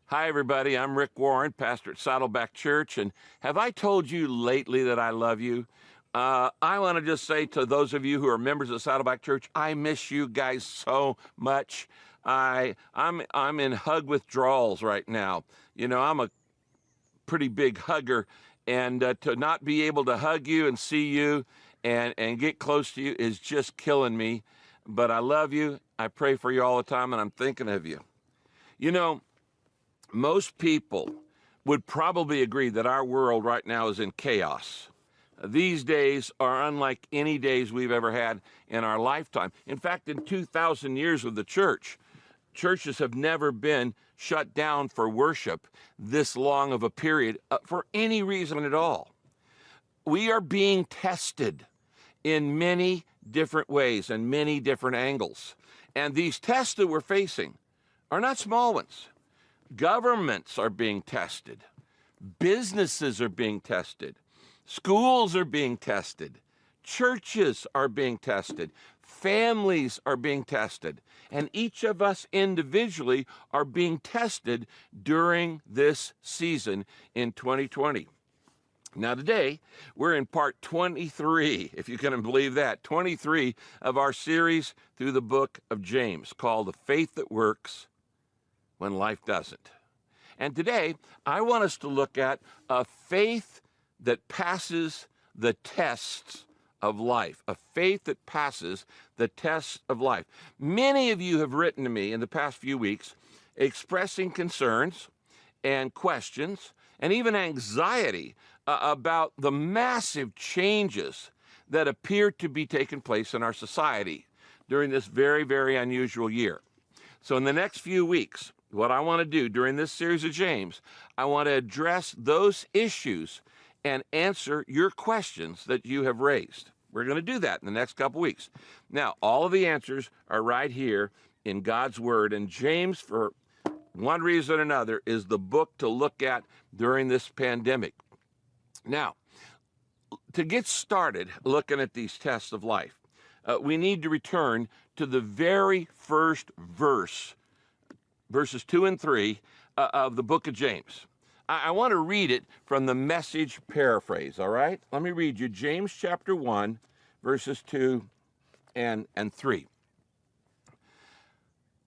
Hi, everybody. I'm Rick Warren, pastor at Saddleback Church. And have I told you lately that I love you? I want to just say to those of you who are members of Saddleback Church, I miss you guys so much. I'm in hug withdrawals right now. You know, I'm a pretty big hugger, and to not be able to hug you and see you and get close to you is just killing me. But I love you. I pray for you all the time, and I'm thinking of you. You know, most people would probably agree that our world right now is in chaos. These days are unlike any days we've ever had in our lifetime. In fact, in 2,000 years of the church, churches have never been shut down for worship this long of a period for any reason at all. We are being tested in many different ways and many different angles. And these tests that we're facing are not small ones. Governments are being tested. Businesses are being tested. Schools are being tested. Churches are being tested. Families are being tested. And each of us individually are being tested during this season in 2020. Now today, we're in part 23, if you can believe that, 23 of our series through the book of James called The Faith That Works When Life Doesn't. And today, I want us to look at a faith that passes the tests of life, a faith that passes the tests of life. Many of you have written to me in the past few weeks expressing concerns and questions and even anxiety about the massive changes that appear to be taking place in our society during this very, very unusual year. So in the next few weeks, what I want to do during this series of James, I want to address those issues and answer your questions that you have raised. We're going to do that in the next couple weeks. Now, all of the answers are right here in God's Word, and James, for one reason or another, is the book to look at during this pandemic. Now, to get started looking at these tests of life, we need to return to the very first verses 2 and 3 of the book of James. I want to read it from the Message paraphrase, all right? Let me read you James chapter 1, verses 2 and 3.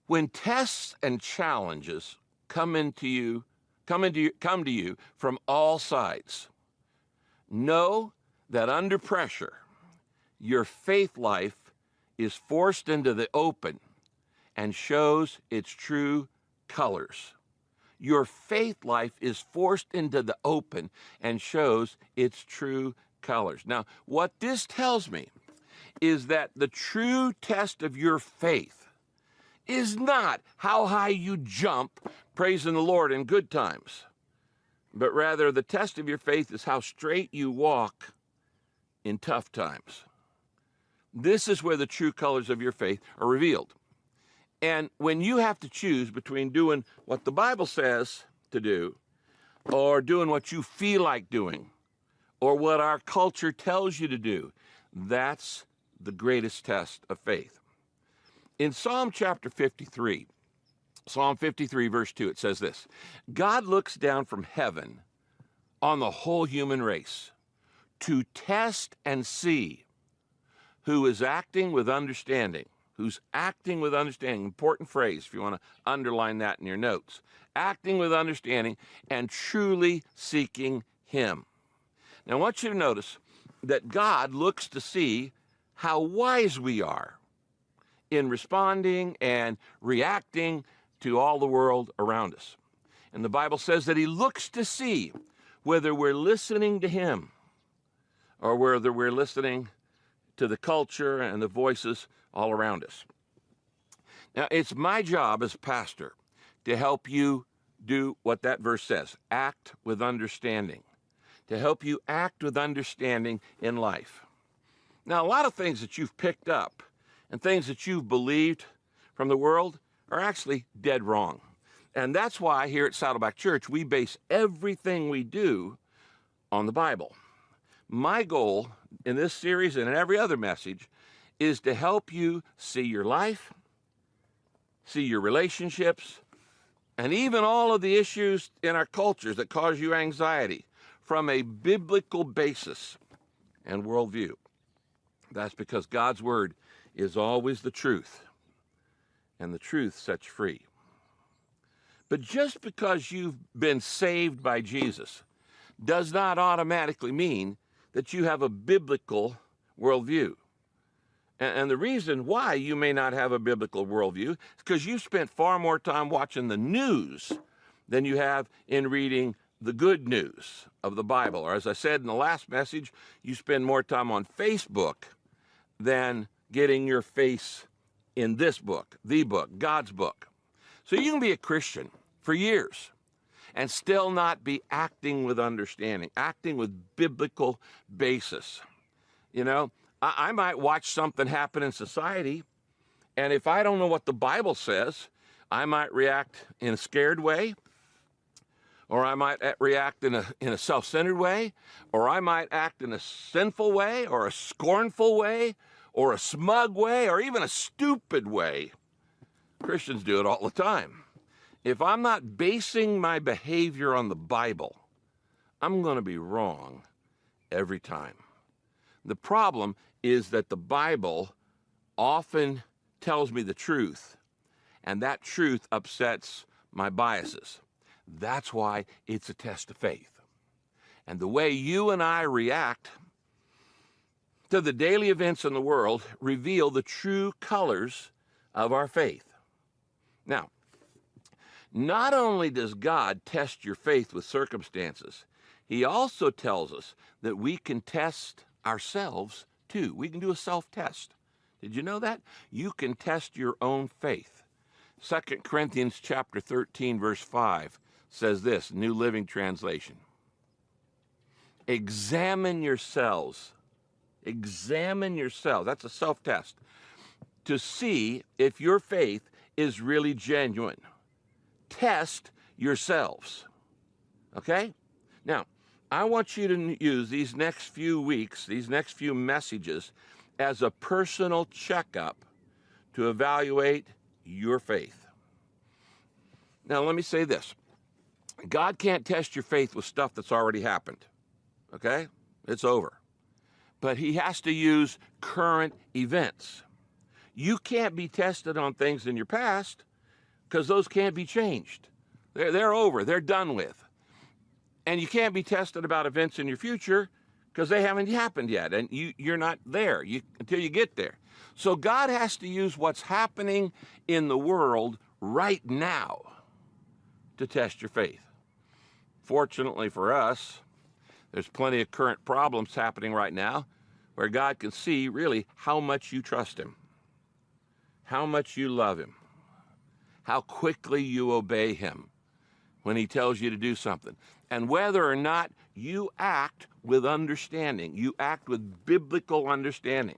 When tests and challenges come to you from all sides, know that under pressure, your faith life is forced into the open and shows its true colors. Your faith life is forced into the open and shows its true colors. Now, what this tells me is that the true test of your faith is not how high you jump praising the Lord in good times, but rather the test of your faith is how straight you walk in tough times. This is where the true colors of your faith are revealed. And when you have to choose between doing what the Bible says to do or doing what you feel like doing or what our culture tells you to do, that's the greatest test of faith. In Psalm chapter 53, Psalm 53, verse 2, it says this: God looks down from heaven on the whole human race to test and see who is acting with understanding. Who's acting with understanding. Important phrase if you want to underline that in your notes. Acting with understanding and truly seeking Him. Now, I want you to notice that God looks to see how wise we are in responding and reacting to all the world around us. And the Bible says that He looks to see whether we're listening to Him or whether we're listening to the culture and the voices all around us. Now, it's my job as pastor to help you do what that verse says, act with understanding, to help you act with understanding in life. Now, a lot of things that you've picked up and things that you've believed from the world are actually dead wrong. And that's why here at Saddleback Church, we base everything we do on the Bible. My goal in this series and in every other message is to help you see your life, see your relationships, and even all of the issues in our cultures that cause you anxiety from a biblical basis and worldview. That's because God's word is always the truth, and the truth sets you free. But just because you've been saved by Jesus does not automatically mean that you have a biblical worldview. And the reason why you may not have a biblical worldview is because you spent far more time watching the news than you have in reading the good news of the Bible. Or as I said in the last message, you spend more time on Facebook than getting your face in this book, the book, God's book. So you can be a Christian for years and still not be acting with understanding, acting with biblical basis. You know, I might watch something happen in society, and if I don't know what the Bible says, I might react in a scared way, or I might react in a self-centered way, or I might act in a sinful way, or a scornful way, or a smug way, or even a stupid way. Christians do it all the time. If I'm not basing my behavior on the Bible, I'm going to be wrong every time. The problem is that the Bible often tells me the truth, and that truth upsets my biases. That's why it's a test of faith. And the way you and I react to the daily events in the world reveal the true colors of our faith. Now, not only does God test your faith with circumstances, he also tells us that we can test ourselves too. We can do a self-test. Did you know that? You can test your own faith. 2 Corinthians chapter 13, verse 5 says this, New Living Translation. Examine yourselves. Examine yourselves. That's a self-test. To see if your faith is really genuine. Test yourselves. Okay? Now, I want you to use these next few weeks, these next few messages, as a personal checkup to evaluate your faith. Now, let me say this. God can't test your faith with stuff that's already happened. Okay? It's over. But he has to use current events. You can't be tested on things in your past because those can't be changed. They're over. They're done with. And you can't be tested about events in your future because they haven't happened yet, and you're not there until you get there. So God has to use what's happening in the world right now to test your faith. Fortunately for us, there's plenty of current problems happening right now where God can see really how much you trust him, how much you love him, how quickly you obey him when he tells you to do something, and whether or not you act with understanding, you act with biblical understanding.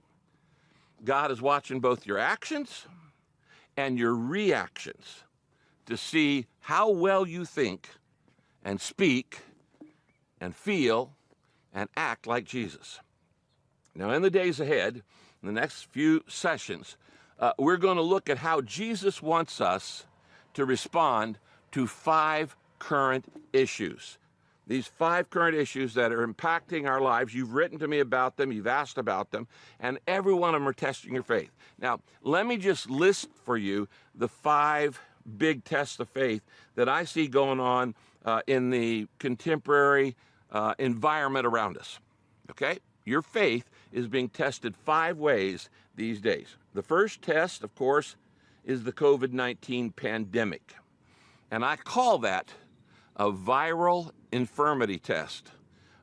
God is watching both your actions and your reactions to see how well you think and speak and feel and act like Jesus. Now, in the days ahead, in the next few sessions, we're going to look at how Jesus wants us to respond to 5 current issues. These 5 current issues that are impacting our lives. You've written to me about them, you've asked about them, and every one of them are testing your faith. Now, let me just list for you the 5 big tests of faith that I see going on in the contemporary environment around us. Okay? Your faith is being tested 5 ways these days. The first test, of course, is the COVID-19 pandemic. And I call that a viral infirmity test.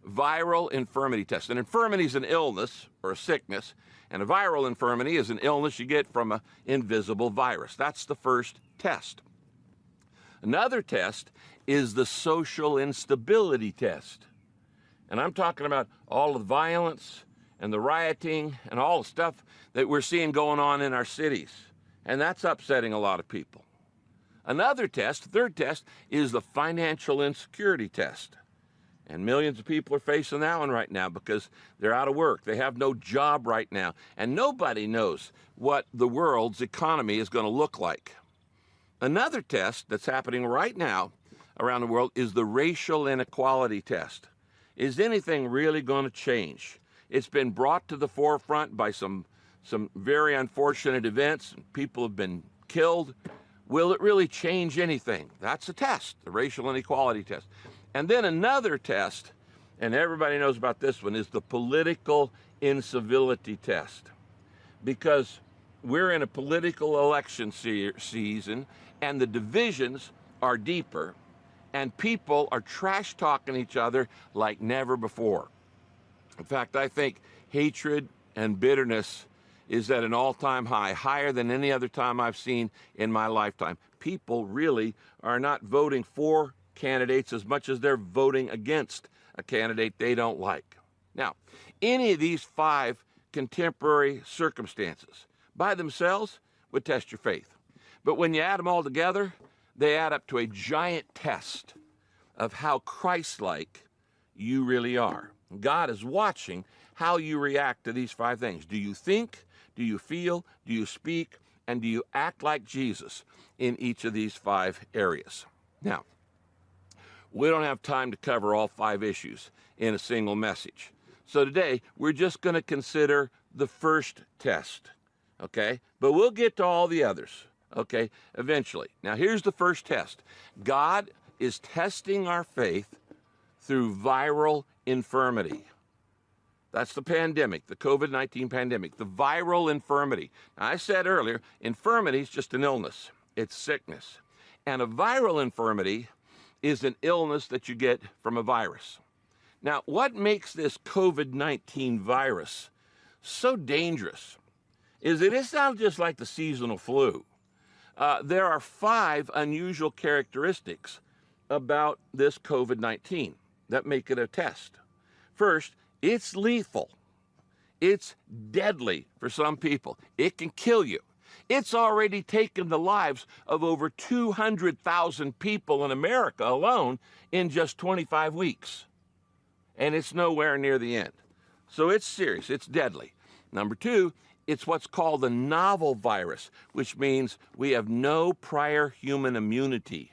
Viral infirmity test. An infirmity is an illness or a sickness, and a viral infirmity is an illness you get from an invisible virus. That's the first test. Another test is the social instability test. And I'm talking about all the violence and the rioting and all the stuff that we're seeing going on in our cities. And that's upsetting a lot of people. Another test, third test, is the financial insecurity test. And millions of people are facing that one right now because they're out of work. They have no job right now. And nobody knows what the world's economy is going to look like. Another test that's happening right now around the world is the racial inequality test. Is anything really going to change? It's been brought to the forefront by some very unfortunate events. People have been killed. Will it really change anything? That's a test, the racial inequality test. And then another test, and everybody knows about this one, is the political incivility test. Because we're in a political election season, and the divisions are deeper, and people are trash talking each other like never before. In fact, I think hatred and bitterness is at an all-time high, higher than any other time I've seen in my lifetime. People really are not voting for candidates as much as they're voting against a candidate they don't like. Now, any of these 5 contemporary circumstances by themselves would test your faith. But when you add them all together, they add up to a giant test of how Christ-like you really are. God is watching how you react to these 5 things. Do you think? Do you feel? Do you speak? And do you act like Jesus in each of these 5 areas? Now, we don't have time to cover all 5 issues in a single message. So today, we're just going to consider the first test, okay? But we'll get to all the others, okay, eventually. Now, here's the first test. God is testing our faith through viral infirmity. That's the pandemic, the COVID-19 pandemic, the viral infirmity. Now, I said earlier, infirmity is just an illness. It's sickness. And a viral infirmity is an illness that you get from a virus. Now, what makes this COVID-19 virus so dangerous is that it's not just like the seasonal flu. There are 5 unusual characteristics about this COVID-19 that make it a test. First, it's lethal. It's deadly for some people. It can kill you. It's already taken the lives of over 200,000 people in America alone in just 25 weeks. And it's nowhere near the end. So it's serious. It's deadly. Number 2, it's what's called a novel virus, which means we have no prior human immunity.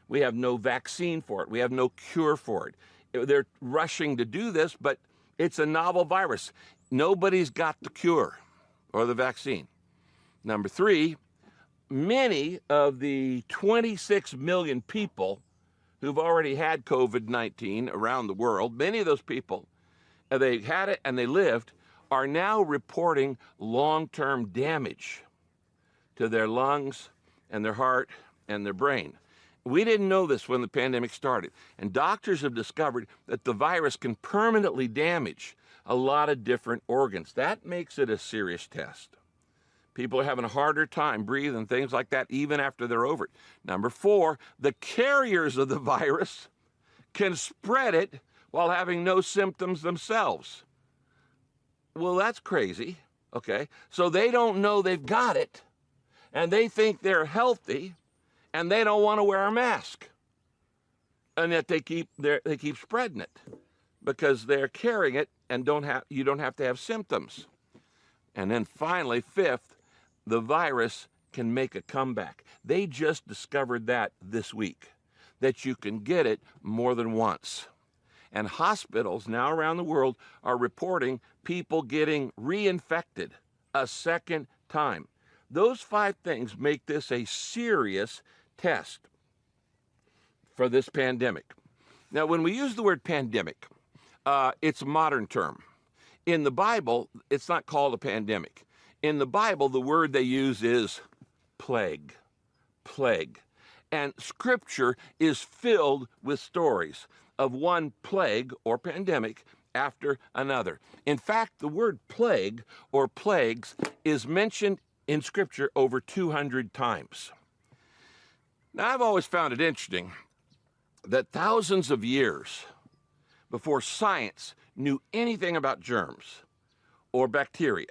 We have no vaccine for it. We have no cure for it. They're rushing to do this, but it's a novel virus. Nobody's got the cure or the vaccine. Number 3, many of the 26 million people who've already had COVID-19 around the world, many of those people, they had it and they lived, are now reporting long-term damage to their lungs and their heart and their brain. We didn't know this when the pandemic started, and doctors have discovered that the virus can permanently damage a lot of different organs. That makes it a serious test. People are having a harder time breathing, things like that, even after they're over it. Number 4, the carriers of the virus can spread it while having no symptoms themselves. Well, that's crazy, okay? So they don't know they've got it, and they think they're healthy, and they don't want to wear a mask. And yet they keep spreading it because they're carrying it and you don't have to have symptoms. And then finally, 5th, the virus can make a comeback. They just discovered that this week, that you can get it more than once. And hospitals now around the world are reporting people getting reinfected a second time. Those 5 things make this a serious test for this pandemic. Now, when we use the word pandemic, it's a modern term. In the Bible, it's not called a pandemic. In the Bible, the word they use is plague. Plague. And Scripture is filled with stories of one plague or pandemic after another. In fact, the word plague or plagues is mentioned in Scripture over 200 times. Now, I've always found it interesting that thousands of years before science knew anything about germs or bacteria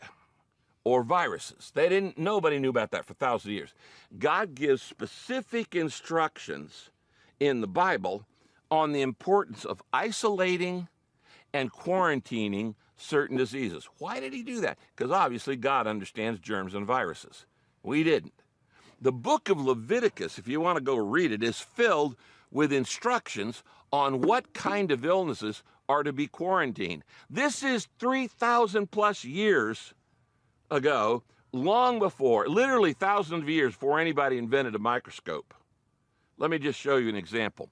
or viruses, nobody knew about that for thousands of years. God gives specific instructions in the Bible on the importance of isolating and quarantining certain diseases. Why did he do that? Because obviously God understands germs and viruses. We didn't. The book of Leviticus, if you want to go read it, is filled with instructions on what kind of illnesses are to be quarantined. This is 3,000 plus years ago, long before, literally thousands of years before anybody invented a microscope. Let me just show you an example.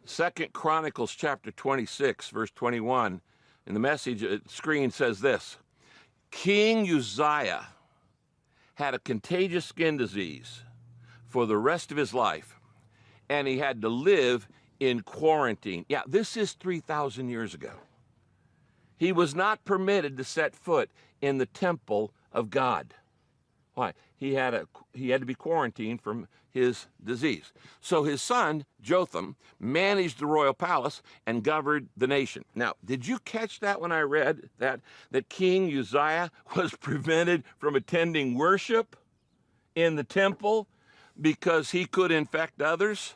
2 Chronicles chapter 26, verse 21, in the message screen says this: King Uzziah had a contagious skin disease for the rest of his life, and he had to live in quarantine. Yeah, this is 3,000 years ago. He was not permitted to set foot in the temple of God. Why? He had to be quarantined from his disease. So his son, Jotham, managed the royal palace and governed the nation. Now, did you catch that when I read that King Uzziah was prevented from attending worship in the temple because he could infect others?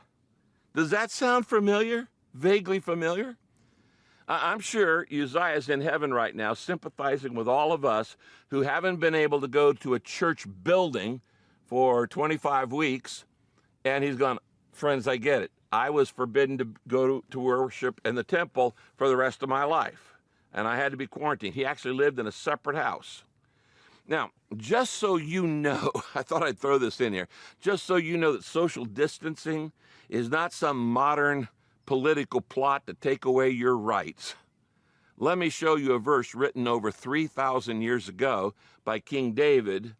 Does that sound familiar? Vaguely familiar? I'm sure Uzziah is in heaven right now, sympathizing with all of us who haven't been able to go to a church building for 25 weeks. And he's gone, friends, I get it. I was forbidden to go to worship in the temple for the rest of my life, and I had to be quarantined. He actually lived in a separate house. Now, just so you know, I thought I'd throw this in here, just so you know that social distancing is not some modern political plot to take away your rights. Let me show you a verse written over 3,000 years ago by King David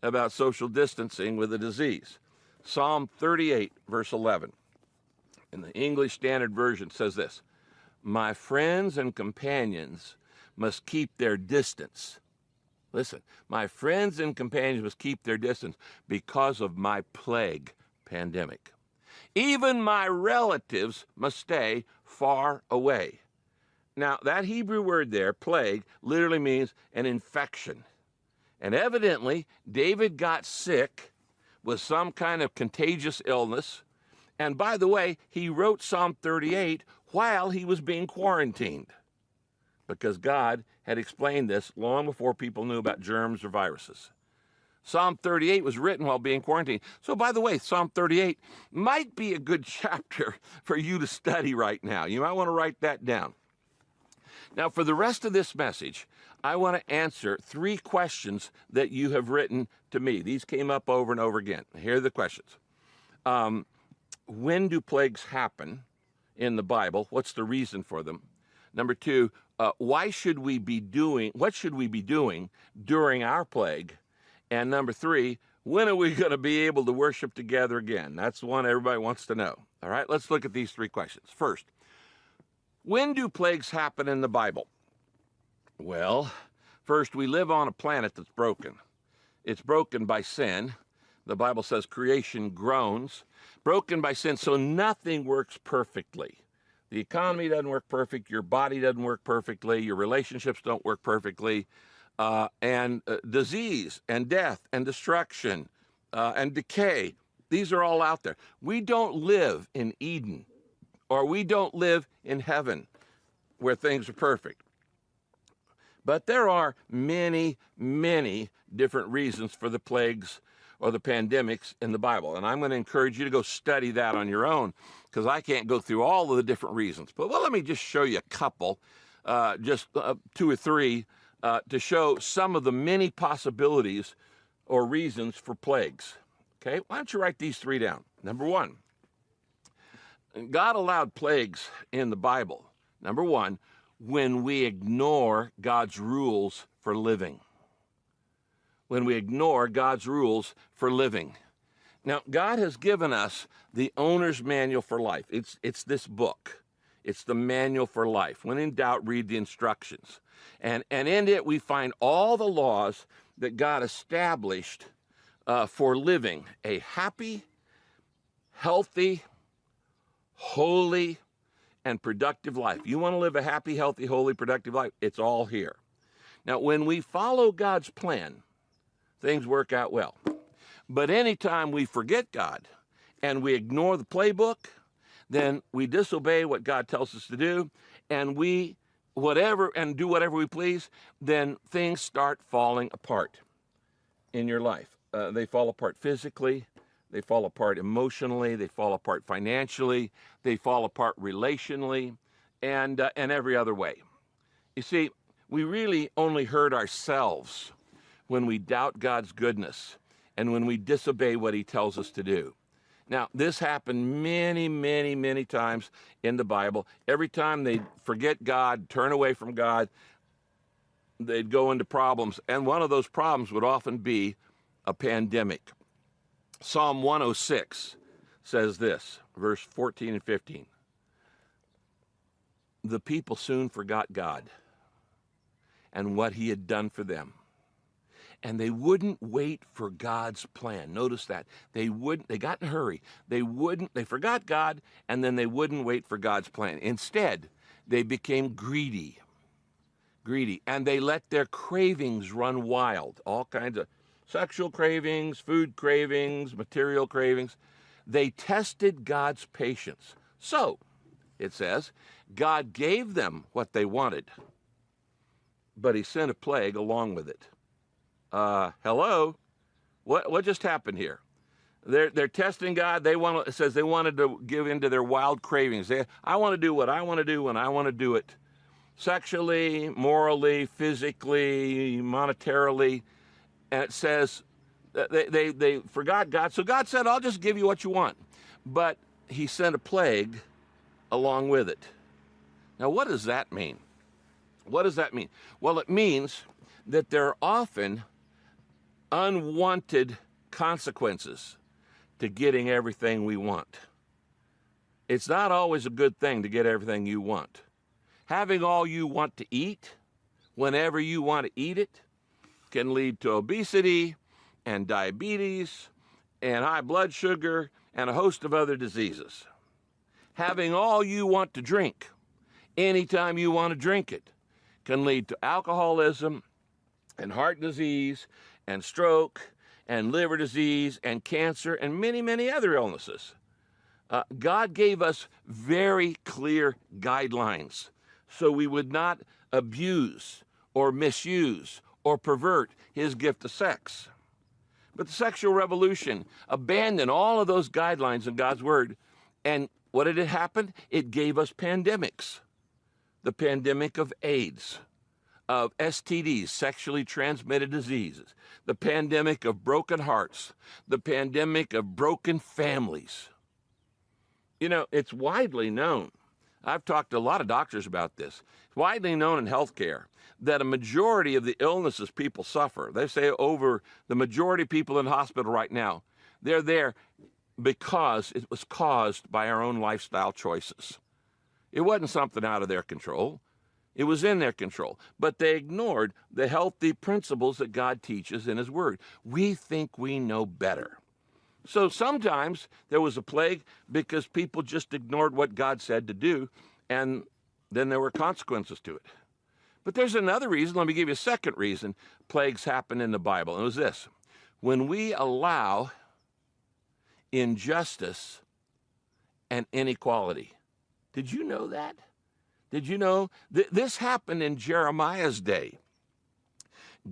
about social distancing with a disease. Psalm 38, verse 11, in the English Standard Version says this: My friends and companions must keep their distance. Listen, my friends and companions must keep their distance because of my plague pandemic. Even my relatives must stay far away. Now, that Hebrew word there, plague, literally means an infection. And evidently, David got sick with some kind of contagious illness. And by the way, he wrote Psalm 38 while he was being quarantined, because God had explained this long before people knew about germs or viruses. Psalm 38 was written while being quarantined. So by the way, Psalm 38 might be a good chapter for you to study right now. You might want to write that down. Now, for the rest of this message, I want to answer 3 questions that you have written to me. These came up over and over again. Here are the questions. When do plagues happen in the Bible? What's the reason for them? Number 2, what should we be doing during our plague? And number 3, when are we going to be able to worship together again? That's the one everybody wants to know. All right, let's look at these 3 questions. First, when do plagues happen in the Bible? Well, first, we live on a planet that's broken. It's broken by sin. The Bible says creation groans. Broken by sin, so nothing works perfectly. The economy doesn't work perfect. Your body doesn't work perfectly. Your relationships don't work perfectly. And disease and death and destruction and decay, these are all out there. We don't live in Eden, or we don't live in heaven where things are perfect. But there are many, many different reasons for the plagues or the pandemics in the Bible. And I'm going to encourage you to go study that on your own, because I can't go through all of the different reasons. But let me just show you a couple, just 2 or 3, to show some of the many possibilities or reasons for plagues. Okay, why don't you write these 3 down? Number 1, God allowed plagues in the Bible. Number 1, when we ignore God's rules for living. When we ignore God's rules for living. Now, God has given us the owner's manual for life. It's this book. It's the manual for life. When in doubt, read the instructions. And in it, we find all the laws that God established for living a happy, healthy, holy, and productive life. You want to live a happy, healthy, holy, productive life? It's all here. Now, when we follow God's plan, things work out well. But anytime we forget God and we ignore the playbook, then we disobey what God tells us to do, and we do whatever we please, then things start falling apart in your life. They fall apart physically. They fall apart emotionally. They fall apart financially. They fall apart relationally, and every other way. You see, we really only hurt ourselves when we doubt God's goodness and when we disobey what he tells us to do. Now, this happened many, many, many times in the Bible. Every time they forget God, turn away from God, they'd go into problems. And one of those problems would often be a pandemic. Psalm 106 says this, verse 14 and 15. The people soon forgot God and what he had done for them. And they wouldn't wait for God's plan. Notice that. They got in a hurry. They forgot God, and then they wouldn't wait for God's plan. Instead, they became greedy, and they let their cravings run wild, all kinds of sexual cravings, food cravings, material cravings. They tested God's patience. So, it says, God gave them what they wanted, but he sent a plague along with it. Hello? What just happened here? They're testing God. It says they wanted to give into their wild cravings. I want to do what I want to do when I want to do it. Sexually, morally, physically, monetarily. And it says they forgot God. So God said, I'll just give you what you want. But he sent a plague along with it. Now, what does that mean? What does that mean? Well, it means that there are often unwanted consequences to getting everything we want. It's not always a good thing to get everything you want. Having all you want to eat, whenever you want to eat it, can lead to obesity and diabetes and high blood sugar and a host of other diseases. Having all you want to drink, anytime you want to drink it, can lead to alcoholism and heart disease and stroke and liver disease and cancer and many, many other illnesses. God gave us very clear guidelines so we would not abuse or misuse or pervert his gift of sex. But the sexual revolution abandoned all of those guidelines in God's word. And what did it happen? It gave us pandemics. The pandemic of AIDS, of STDs, sexually transmitted diseases, the pandemic of broken hearts, the pandemic of broken families. You know, it's widely known. I've talked to a lot of doctors about this. It's widely known in healthcare that a majority of the illnesses people suffer, they say over the majority of people in hospital right now, they're there because it was caused by our own lifestyle choices. It wasn't something out of their control. It was in their control. But they ignored the healthy principles that God teaches in his word. We think we know better. So sometimes there was a plague because people just ignored what God said to do, and then there were consequences to it. But there's another reason. Let me give you a second reason plagues happen in the Bible. And it was this. When we allow injustice and inequality. Did you know that? Did you know this happened in Jeremiah's day?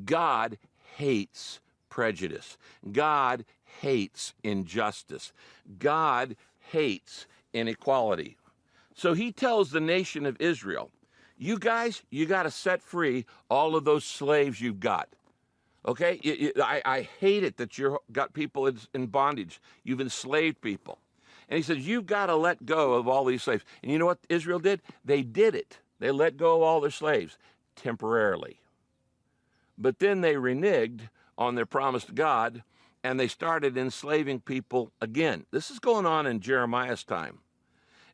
God hates prejudice. God hates injustice. God hates inequality. So he tells the nation of Israel, you guys, you got to set free all of those slaves you've got. Okay? I hate it that you've got people in bondage. You've enslaved people. And he says, you've got to let go of all these slaves. And you know what Israel did? They did it. They let go of all their slaves temporarily. But then they reneged on their promise to God, and they started enslaving people again. This is going on in Jeremiah's time.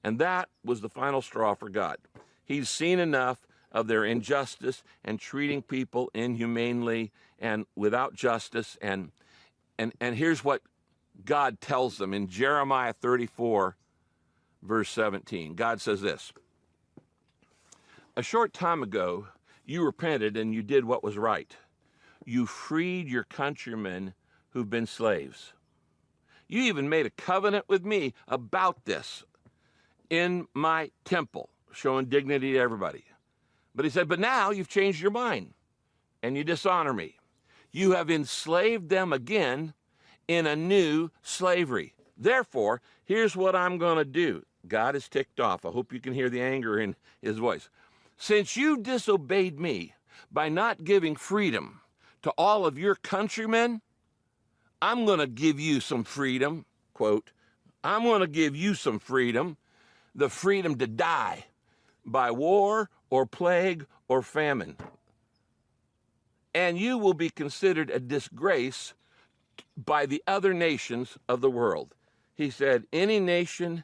And that was the final straw for God. He's seen enough of their injustice and treating people inhumanely and without justice. And here's what God tells them in Jeremiah 34, verse 17. God says this, a short time ago, you repented and you did what was right. You freed your countrymen who've been slaves. You even made a covenant with me about this in my temple, showing dignity to everybody. But he said, but now you've changed your mind and you dishonor me. You have enslaved them again in a new slavery. Therefore, here's what I'm going to do. God is ticked off. I hope you can hear the anger in his voice. Since you disobeyed me by not giving freedom to all of your countrymen, I'm going to give you some freedom, quote, I'm going to give you some freedom, the freedom to die by war or plague or famine. And you will be considered a disgrace by the other nations of the world. He said, any nation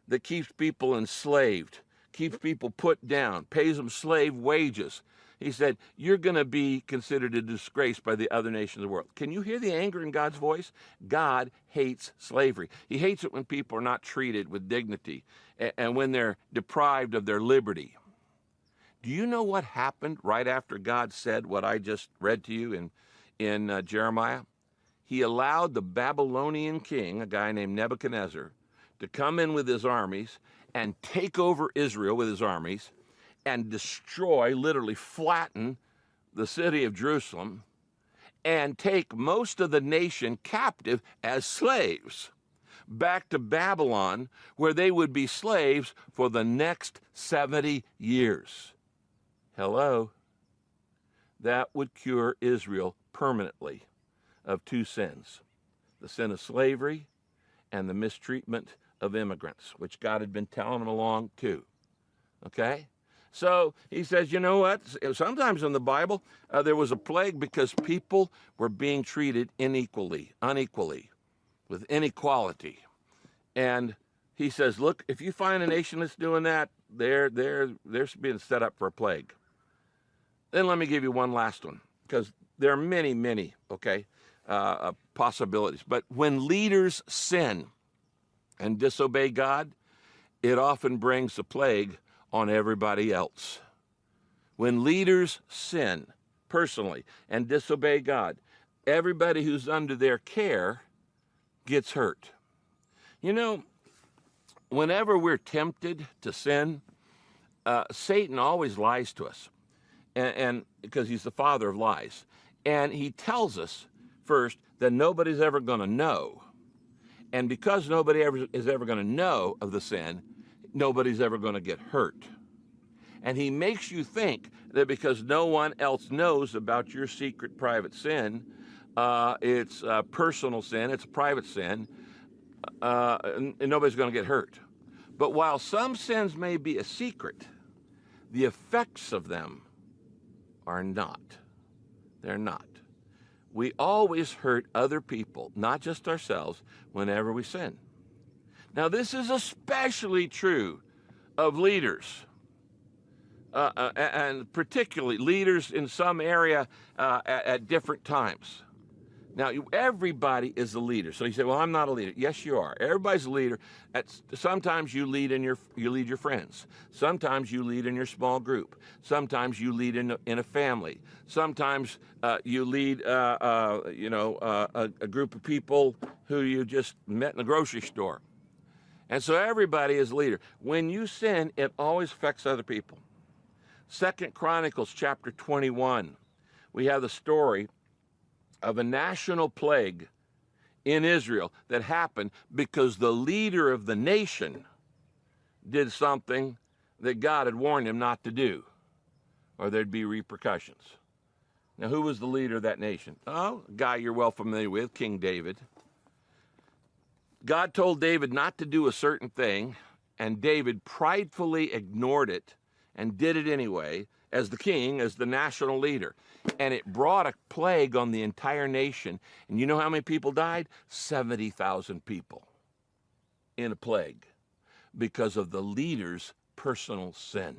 that keeps people enslaved, keeps people put down, pays them slave wages, he said, you're going to be considered a disgrace by the other nations of the world. Can you hear the anger in God's voice? God hates slavery. He hates it when people are not treated with dignity and when they're deprived of their liberty. Do you know what happened right after God said what I just read to you in Jeremiah? He allowed the Babylonian king, a guy named Nebuchadnezzar, to come in with his armies and take over Israel with his armies and destroy, literally flatten the city of Jerusalem and take most of the nation captive as slaves back to Babylon, where they would be slaves for the next 70 years. Hello? That would cure Israel permanently of two sins, the sin of slavery and the mistreatment of immigrants, which God had been telling them along too. Okay? So he says, you know what? Sometimes in the Bible, there was a plague because people were being treated unequally, with inequality. And he says, look, if you find a nation that's doing that, they're being set up for a plague. Then let me give you one last one, because there are many, okay, possibilities. But when leaders sin and disobey God, it often brings a plague on everybody else. When leaders sin personally and disobey God, everybody who's under their care gets hurt. You know, whenever we're tempted to sin, Satan always lies to us, and because he's the father of lies. And he tells us first that nobody's ever going to know. And because nobody is ever going to know of the sin, nobody's ever going to get hurt. And he makes you think that because no one else knows about your secret private sin, it's a personal sin, it's a private sin, and nobody's going to get hurt. But while some sins may be a secret, the effects of them are not. They're not. We always hurt other people, not just ourselves, whenever we sin. Now, this is especially true of leaders, and particularly leaders in some area at different times. Now, everybody is a leader. So you say, well, I'm not a leader. Yes, you are. Everybody's a leader. Sometimes you lead your friends. Sometimes you lead in your small group. Sometimes you lead in a family. Sometimes you lead, a group of people who you just met in the grocery store. And so everybody is a leader. When you sin, it always affects other people. 2 Chronicles chapter 21, we have the story of a national plague in Israel that happened because the leader of the nation did something that God had warned him not to do, or there'd be repercussions. Now, who was the leader of that nation? Oh, a guy you're well familiar with, King David. God told David not to do a certain thing, and David pridefully ignored it and did it anyway as the king, as the national leader. And it brought a plague on the entire nation. And you know how many people died? 70,000 people in a plague because of the leader's personal sin.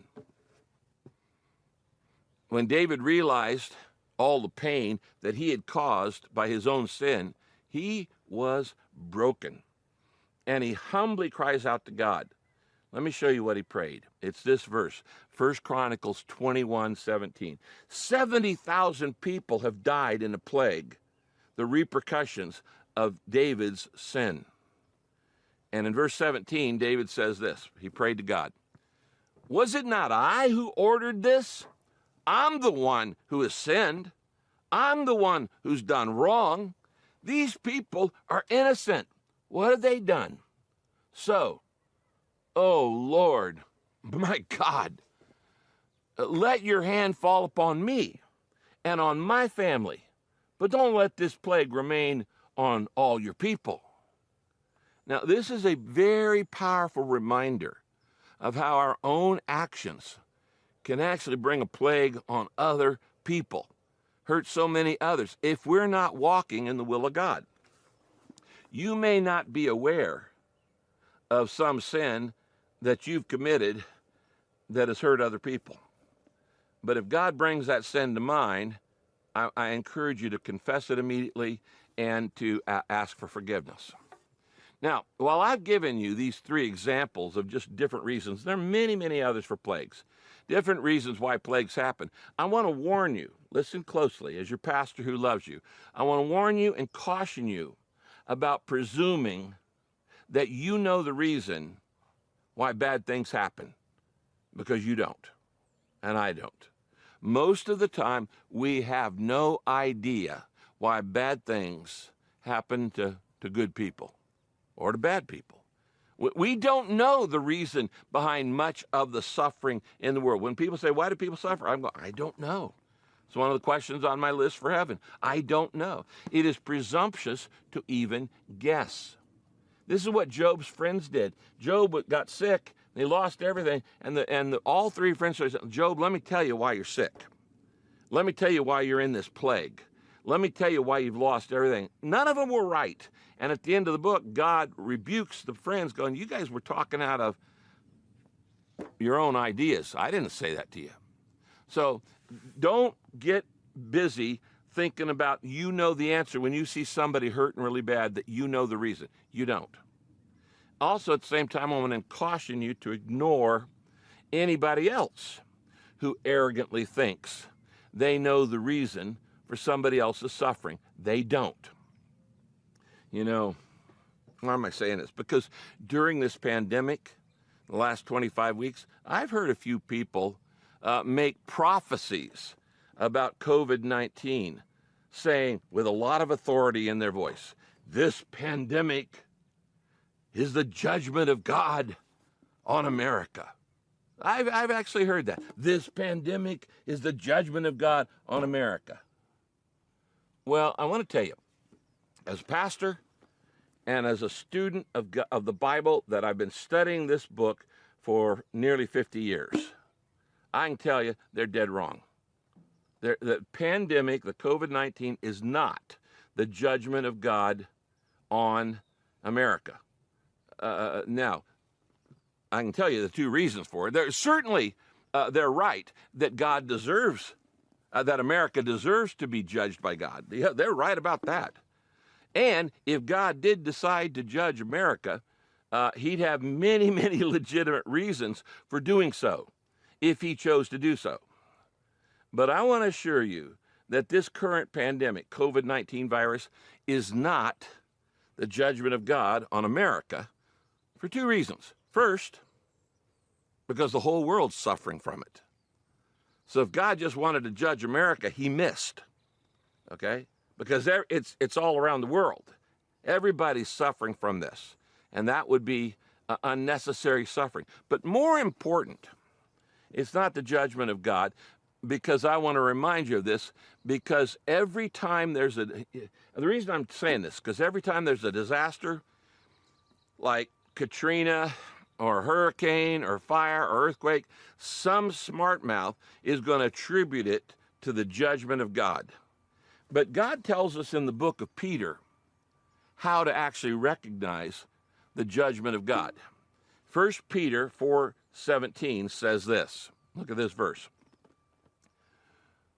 When David realized all the pain that he had caused by his own sin, he was broken. And he humbly cries out to God. Let me show you what he prayed. It's this verse, 1 Chronicles 21:17. 70,000 people have died in a plague, the repercussions of David's sin. And in verse 17, David says this. He prayed to God. Was it not I who ordered this? I'm the one who has sinned. I'm the one who's done wrong. These people are innocent. What have they done? So, oh Lord, my God, let your hand fall upon me and on my family, but don't let this plague remain on all your people. Now, this is a very powerful reminder of how our own actions can actually bring a plague on other people, hurt so many others, if we're not walking in the will of God. You may not be aware of some sin that you've committed that has hurt other people. But if God brings that sin to mind, I encourage you to confess it immediately and to ask for forgiveness. Now, while I've given you these 3 examples of just different reasons, there are many, many others for plagues, different reasons why plagues happen. I want to warn you, listen closely, as your pastor who loves you, I want to warn you and caution you about presuming that you know the reason why bad things happen, because you don't, and I don't. Most of the time, we have no idea why bad things happen to good people or to bad people. We don't know the reason behind much of the suffering in the world. When people say, why do people suffer? I'm going, I don't know. It's one of the questions on my list for heaven. I don't know. It is presumptuous to even guess. This is what Job's friends did. Job got sick, and he lost everything, and all 3 friends said, Job, let me tell you why you're sick. Let me tell you why you're in this plague. Let me tell you why you've lost everything. None of them were right. And at the end of the book, God rebukes the friends, going, you guys were talking out of your own ideas. I didn't say that to you. So don't get busy thinking about you know the answer when you see somebody hurting really bad, that you know the reason. You don't. Also, at the same time, I want to caution you to ignore anybody else who arrogantly thinks they know the reason for somebody else's suffering. They don't. You know, why am I saying this? Because during this pandemic, the last 25 weeks, I've heard a few people make prophecies about COVID-19, saying with a lot of authority in their voice, this pandemic is the judgment of God on America. I've actually heard that. This pandemic is the judgment of God on America. Well, I want to tell you, as pastor and as a student of the Bible, that I've been studying this book for nearly 50 years, I can tell you they're dead wrong. The pandemic, the COVID-19, is not the judgment of God on America. Now, I can tell you the 2 reasons for it. They're right that God deserves, that America deserves to be judged by God. They're right about that. And if God did decide to judge America, he'd have many, many legitimate reasons for doing so, if he chose to do so. But I want to assure you that this current pandemic, COVID-19 virus, is not the judgment of God on America for 2 reasons. First, because the whole world's suffering from it. So if God just wanted to judge America, he missed, okay? Because it's all around the world. Everybody's suffering from this, and that would be unnecessary suffering. But more important, it's not the judgment of God, because I want to remind you of this, because every time the reason I'm saying this, because every time there's a disaster like Katrina or hurricane or fire or earthquake, some smart mouth is going to attribute it to the judgment of God. But God tells us in the book of Peter how to actually recognize the judgment of God. 1 Peter 4:17 says this. Look at this verse.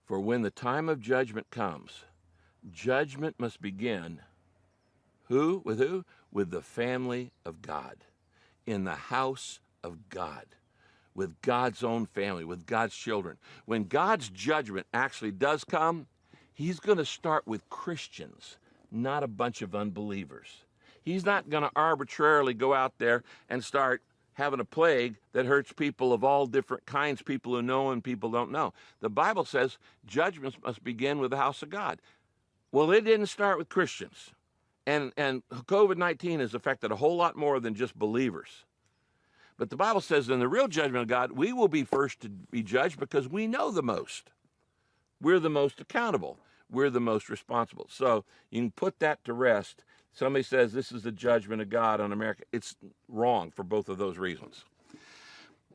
For when the time of judgment comes, judgment must begin. Who? With who? With the family of God, in the house of God, with God's own family, with God's children. When God's judgment actually does come, he's going to start with Christians, not a bunch of unbelievers. He's not going to arbitrarily go out there and start having a plague that hurts people of all different kinds, people who know and people don't know. The Bible says judgments must begin with the house of God. Well, it didn't start with Christians. And COVID-19 has affected a whole lot more than just believers. But the Bible says in the real judgment of God, we will be first to be judged because we know the most. We're the most accountable. We're the most responsible. So you can put that to rest. Somebody says this is the judgment of God on America. It's wrong for both of those reasons.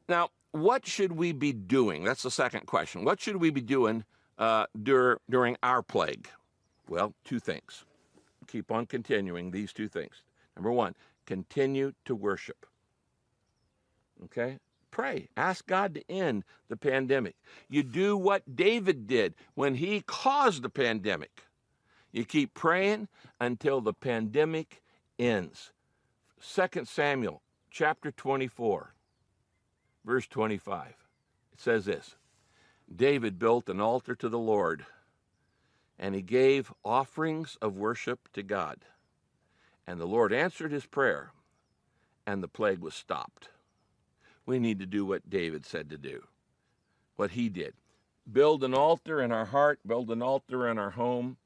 Now, what should we be doing? That's the second question. What should we be doing during our plague? Well, two things. Keep on continuing these two things. Number one, continue to worship. Okay? Pray. Ask God to end the pandemic. You do what David did when he caused the pandemic. You keep praying until the pandemic ends. 2 Samuel chapter 24, verse 25. It says this, David built an altar to the Lord, and he gave offerings of worship to God. And the Lord answered his prayer, and the plague was stopped. We need to do what David said to do, what he did. Build an altar in our heart, build an altar in our home,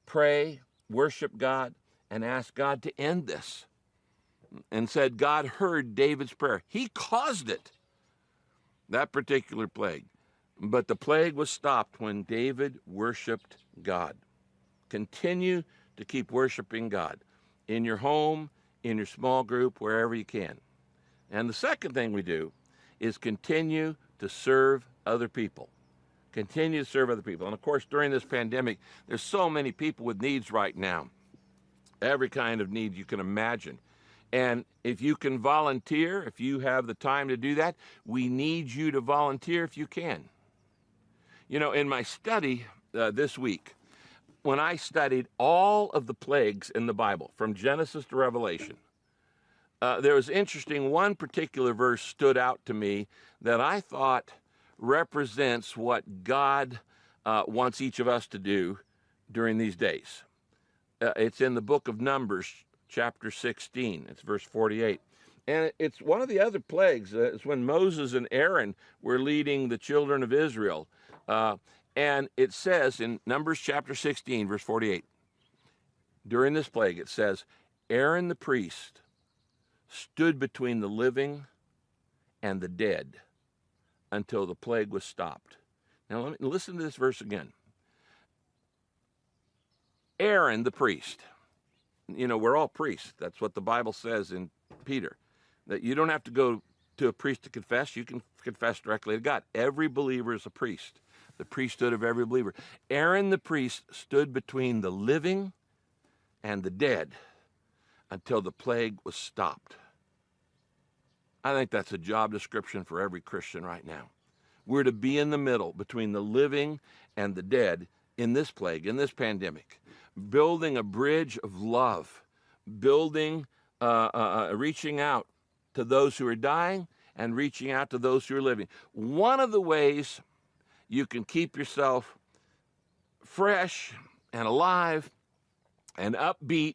pray, worship God, and ask God to end this. And said God heard David's prayer. He caused it, that particular plague. But the plague was stopped when David worshiped God. Continue to keep worshiping God in your home, in your small group, wherever you can. And the second thing we do is continue to serve other people. Continue to serve other people. And of course, during this pandemic, there's so many people with needs right now. Every kind of need you can imagine. And if you can volunteer, if you have the time to do that, we need you to volunteer if you can. You know, in my study this week, when I studied all of the plagues in the Bible, from Genesis to Revelation, there was interesting, one particular verse stood out to me that I thought represents what God wants each of us to do during these days. It's in the book of Numbers, chapter 16. It's verse 48. And it's one of the other plagues. It's when Moses and Aaron were leading the children of Israel. And it says in Numbers chapter 16, verse 48, during this plague, it says, Aaron the priest stood between the living and the dead until the plague was stopped. Now, let me listen to this verse again. Aaron the priest. You know, we're all priests. That's what the Bible says in Peter, that you don't have to go to a priest to confess. You can confess directly to God. Every believer is a priest, the priesthood of every believer. Aaron the priest stood between the living and the dead until the plague was stopped. I think that's a job description for every Christian right now. We're to be in the middle between the living and the dead in this plague, in this pandemic, building a bridge of love, building, reaching out to those who are dying and reaching out to those who are living. One of the ways you can keep yourself fresh and alive and upbeat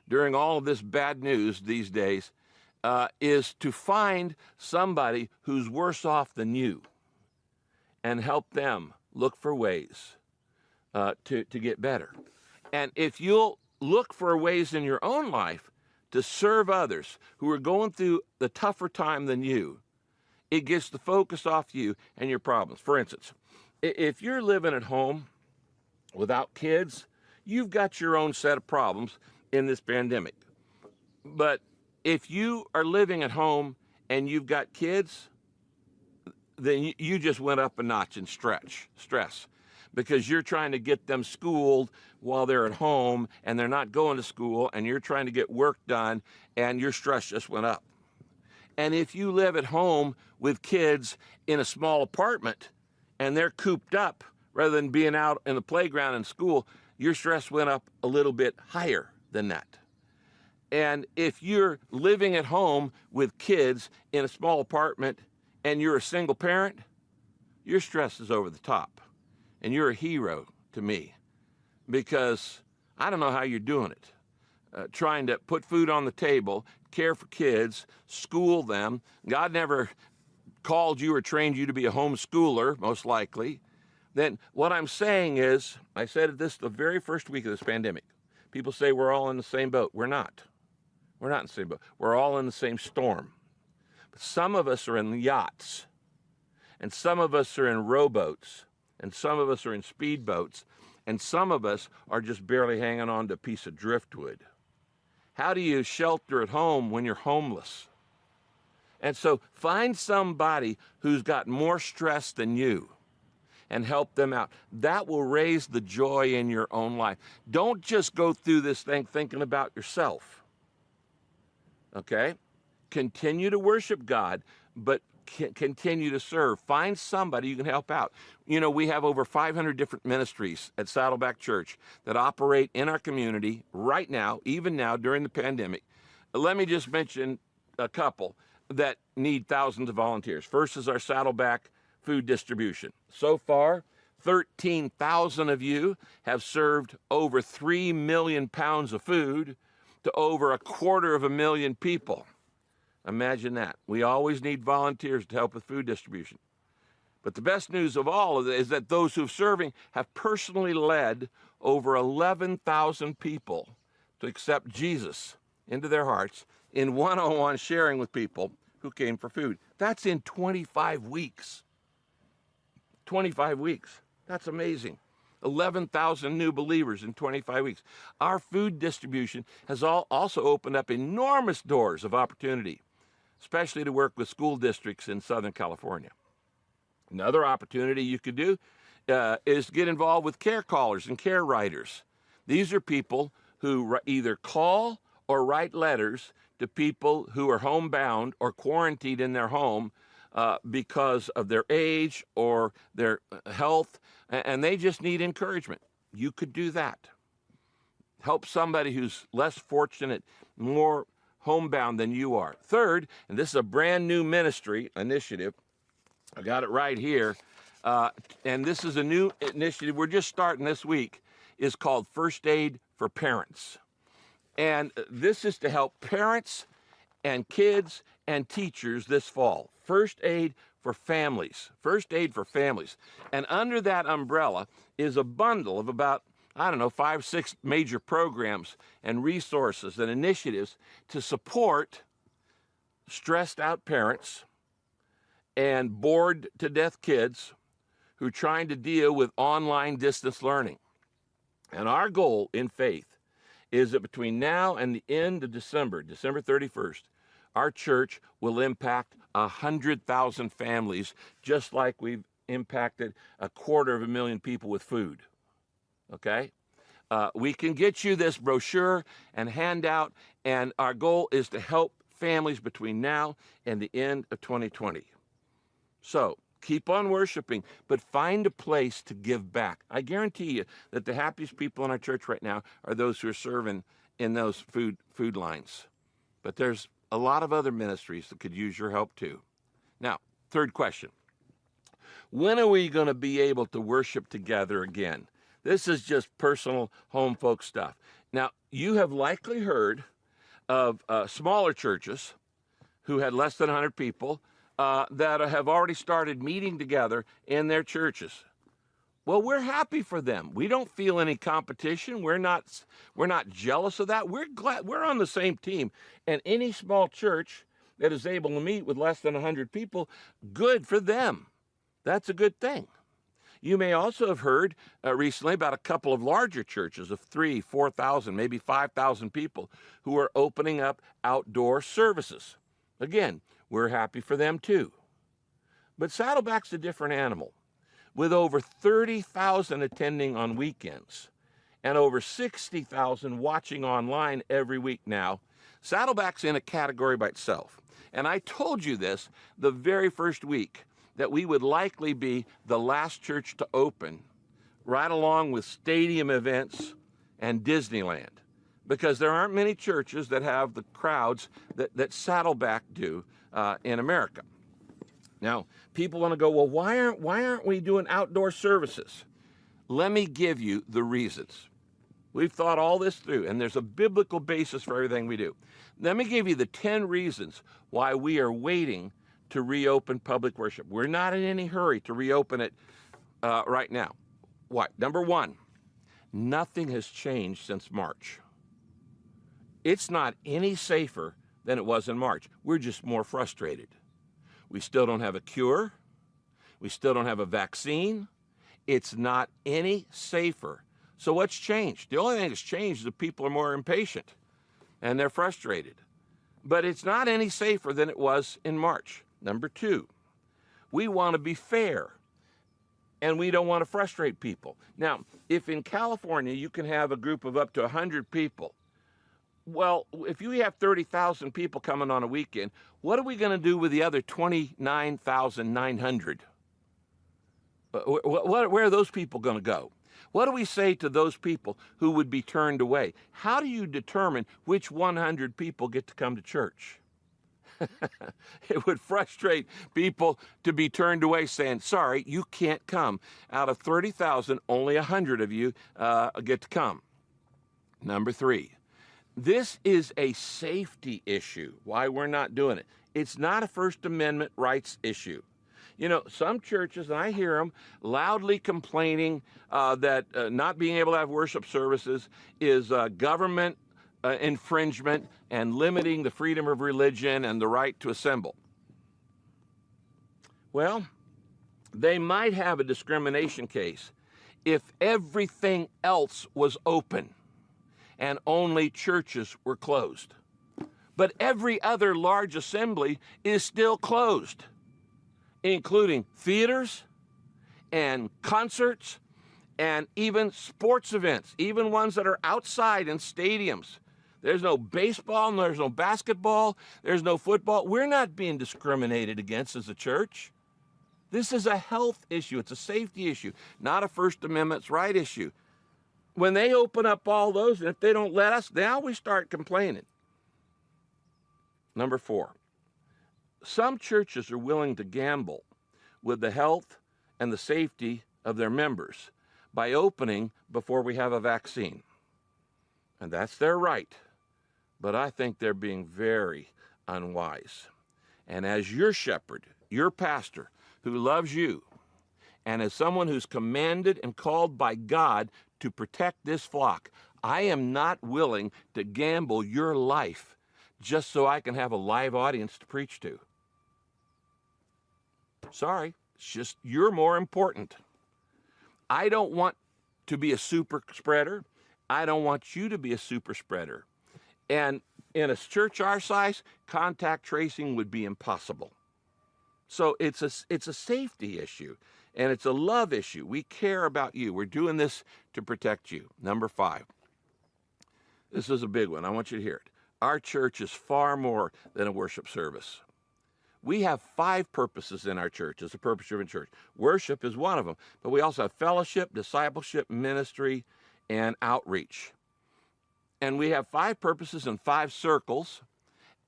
during all of this bad news these days is to find somebody who's worse off than you and help them look for ways to get better. And if you'll look for ways in your own life to serve others who are going through the tougher time than you, it gets the focus off you and your problems. For instance, if you're living at home without kids, you've got your own set of problems in this pandemic. But if you are living at home and you've got kids, then you just went up a notch in stress, because you're trying to get them schooled while they're at home and they're not going to school, and you're trying to get work done, and your stress just went up. And if you live at home with kids in a small apartment and they're cooped up rather than being out in the playground in school, your stress went up a little bit higher than that. And if you're living at home with kids in a small apartment and you're a single parent, your stress is over the top. And you're a hero to me, because I don't know how you're doing it. Trying to put food on the table, care for kids, school them. God never called you or trained you to be a homeschooler, most likely. Then what I'm saying is, I said this the very first week of this pandemic. People say we're all in the same boat. We're not. We're not in the same boat. We're all in the same storm. But some of us are in yachts, and some of us are in rowboats, and some of us are in speedboats, and some of us are just barely hanging on to a piece of driftwood. How do you shelter at home when you're homeless? And so find somebody who's got more stress than you and help them out. That will raise the joy in your own life. Don't just go through this thing thinking about yourself. Okay? Continue to worship God, but continue to serve. Find somebody you can help out. You know, we have over 500 different ministries at Saddleback Church that operate in our community right now, even now during the pandemic. Let me just mention a couple that need thousands of volunteers. First is our Saddleback food distribution. So far, 13,000 of you have served over 3 million pounds of food to over 250,000 people. Imagine that. We always need volunteers to help with food distribution. But the best news of all is that those who are serving have personally led over 11,000 people to accept Jesus into their hearts in one-on-one sharing with people who came for food. That's in 25 weeks. 25 weeks. That's amazing. 11,000 new believers in 25 weeks. Our food distribution has also opened up enormous doors of opportunity, especially to work with school districts in Southern California. Another opportunity you could do is get involved with care callers and care writers. These are people who either call or write letters to people who are homebound or quarantined in their home because of their age or their health, and they just need encouragement. You could do that. Help somebody who's less fortunate, more homebound than you are. Third, and this is a brand new ministry initiative, I got it right here, and this is a new initiative we're just starting this week, is called First Aid for Parents. And this is to help parents and kids and teachers this fall. First Aid for Families. First Aid for Families. And under that umbrella is a bundle of about, 5, 6 major programs and resources and initiatives to support stressed out parents and bored to death kids who are trying to deal with online distance learning. And our goal in faith is that between now and the end of December 31st, our church will impact 100,000 families, just like we've impacted 250,000 people with food. Okay? We can get you this brochure and handout, and our goal is to help families between now and the end of 2020. So keep on worshiping, but find a place to give back. I guarantee you that the happiest people in our church right now are those who are serving in those food lines. But there's a lot of other ministries that could use your help too. Now, third question. When are we going to be able to worship together again? This is just personal home folk stuff. Now, you have likely heard of smaller churches who had less than 100 people that have already started meeting together in their churches. Well, we're happy for them. We don't feel any competition. We're not jealous of that. We're glad we're on the same team. And any small church that is able to meet with less than 100 people, good for them. That's a good thing. You may also have heard recently about a couple of larger churches of 3,000, 4,000, maybe 5,000 people who are opening up outdoor services. Again, we're happy for them too. But Saddleback's a different animal. With over 30,000 attending on weekends and over 60,000 watching online every week now, Saddleback's in a category by itself. And I told you this the very first week, that we would likely be the last church to open, right along with stadium events and Disneyland, because there aren't many churches that have the crowds that Saddleback do in America. Now, people want to go, well, why aren't we doing outdoor services? Let me give you the reasons. We've thought all this through, and there's a biblical basis for everything we do. Let me give you the 10 reasons why we are waiting to reopen public worship. We're not in any hurry to reopen it right now. Why? Number one, nothing has changed since March. It's not any safer than it was in March. We're just more frustrated. We still don't have a cure. We still don't have a vaccine. It's not any safer. So what's changed? The only thing that's changed is that people are more impatient and they're frustrated. But it's not any safer than it was in March. Number two, we want to be fair and we don't want to frustrate people. Now, if in California you can have a group of up to 100 people, well, if you have 30,000 people coming on a weekend, what are we going to do with the other 29,900? Where are those people going to go? What do we say to those people who would be turned away? How do you determine which 100 people get to come to church? It would frustrate people to be turned away saying, sorry, you can't come. Out of 30,000, only 100 of you get to come. Number three, this is a safety issue, why we're not doing it. It's not a First Amendment rights issue. You know, some churches, and I hear them loudly complaining that not being able to have worship services is government infringement and limiting the freedom of religion and the right to assemble. Well, they might have a discrimination case if everything else was open and only churches were closed. But every other large assembly is still closed, including theaters and concerts and even sports events, even ones that are outside in stadiums. There's no baseball, there's no basketball, there's no football. We're not being discriminated against as a church. This is a health issue. It's a safety issue, not a First Amendment right issue. When they open up all those, and if they don't let us, now we start complaining. Number four, some churches are willing to gamble with the health and the safety of their members by opening before we have a vaccine. And that's their right. But I think they're being very unwise. And as your shepherd, your pastor, who loves you, and as someone who's commanded and called by God to protect this flock, I am not willing to gamble your life just so I can have a live audience to preach to. Sorry, it's just you're more important. I don't want to be a super spreader. I don't want you to be a super spreader. And in a church our size, contact tracing would be impossible. So it's a safety issue, and it's a love issue. We care about you. We're doing this to protect you. Number five. This is a big one. I want you to hear it. Our church is far more than a worship service. We have 5 purposes in our church as a purpose-driven church. Worship is one of them, but we also have fellowship, discipleship, ministry, and outreach. And we have 5 purposes and 5 circles.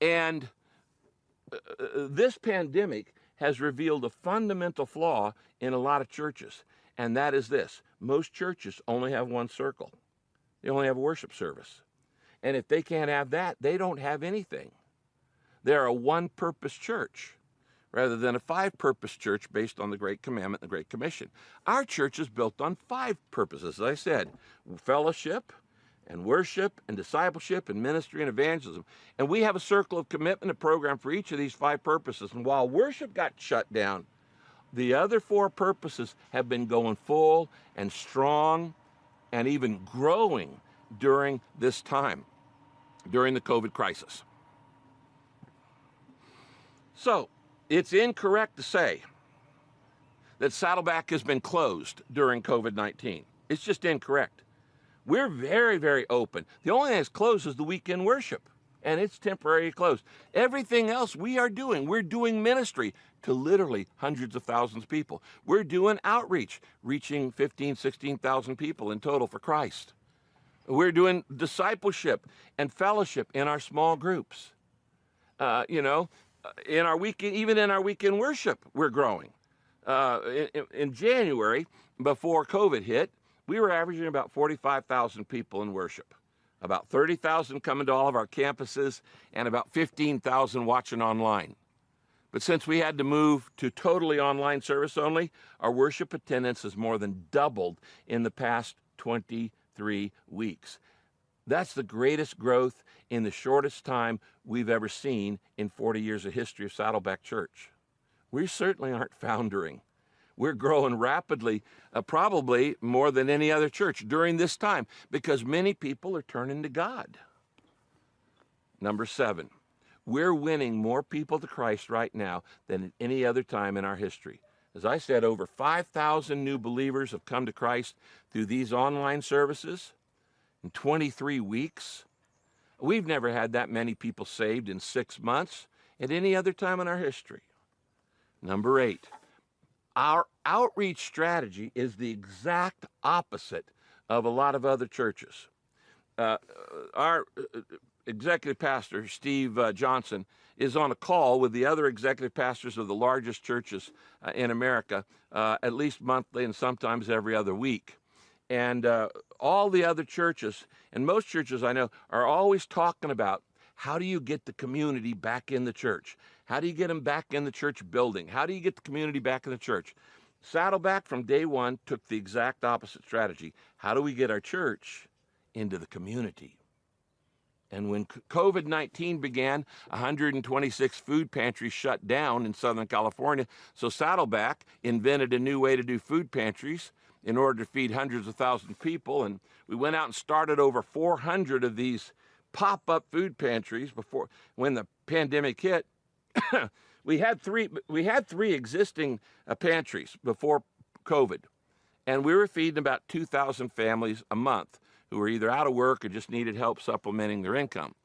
And this pandemic has revealed a fundamental flaw in a lot of churches, and that is this. Most churches only have one circle. They only have a worship service. And if they can't have that, they don't have anything. They're a one-purpose church rather than a 5-purpose church based on the Great Commandment and the Great Commission. Our church is built on 5 purposes, as I said: fellowship and worship and discipleship and ministry and evangelism. And we have a circle of commitment, a program for each of these 5 purposes. And while worship got shut down, the other 4 purposes have been going full and strong and even growing during this time, during the COVID crisis. So, it's incorrect to say that Saddleback has been closed during COVID-19. It's just incorrect. We're very, very open. The only thing that's closed is the weekend worship, and it's temporarily closed. Everything else we're doing ministry to literally hundreds of thousands of people. We're doing outreach, reaching 15, 16,000 people in total for Christ. We're doing discipleship and fellowship in our small groups. In our weekend, even in our weekend worship, we're growing. In January, before COVID hit, we were averaging about 45,000 people in worship, about 30,000 coming to all of our campuses, and about 15,000 watching online. But since we had to move to totally online service only, our worship attendance has more than doubled in the past 23 weeks. That's the greatest growth in the shortest time we've ever seen in 40 years of history of Saddleback Church. We certainly aren't foundering. We're growing rapidly, probably more than any other church during this time, because many people are turning to God. Number 7, we're winning more people to Christ right now than at any other time in our history. As I said, over 5,000 new believers have come to Christ through these online services in 23 weeks. We've never had that many people saved in 6 months at any other time in our history. Number 8, our outreach strategy is the exact opposite of a lot of other churches. Our executive pastor, Steve Johnson, is on a call with the other executive pastors of the largest churches in America, at least monthly and sometimes every other week. And all the other churches, and most churches I know, are always talking about how do you get the community back in the church? How do you get them back in the church building? How do you get the community back in the church? Saddleback from day one took the exact opposite strategy. How do we get our church into the community? And when COVID-19 began, 126 food pantries shut down in Southern California. So Saddleback invented a new way to do food pantries in order to feed hundreds of thousands of people. And we went out and started over 400 of these pop-up food pantries before, when the pandemic hit. we had three existing pantries before COVID, and we were feeding about 2,000 families a month who were either out of work or just needed help supplementing their income.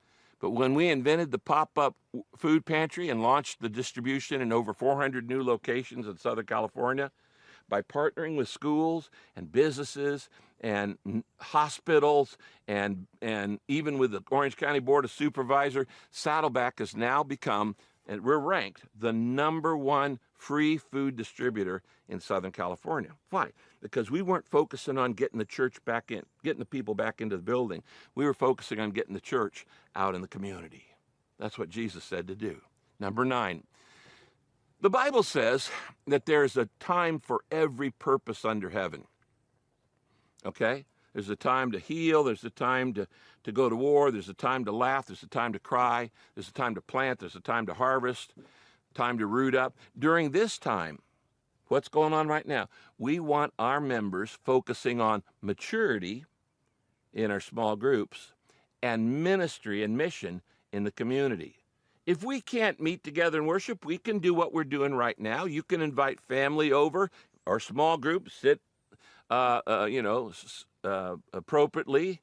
But when we invented the pop-up food pantry and launched the distribution in over 400 new locations in Southern California, by partnering with schools and businesses and hospitals and even with the Orange County Board of Supervisors, Saddleback has now become, and we're ranked, the #1 free food distributor in Southern California. Why? Because we weren't focusing on getting the church back in, getting the people back into the building. We were focusing on getting the church out in the community. That's what Jesus said to do. Number 9. The Bible says that there's a time for every purpose under heaven. Okay? There's a time to heal. There's a time to go to war. There's a time to laugh. There's a time to cry. There's a time to plant. There's a time to harvest. Time to root up. During this time, what's going on right now? We want our members focusing on maturity in our small groups and ministry and mission in the community. If we can't meet together and worship, we can do what we're doing right now. You can invite family over or small groups, sit, appropriately.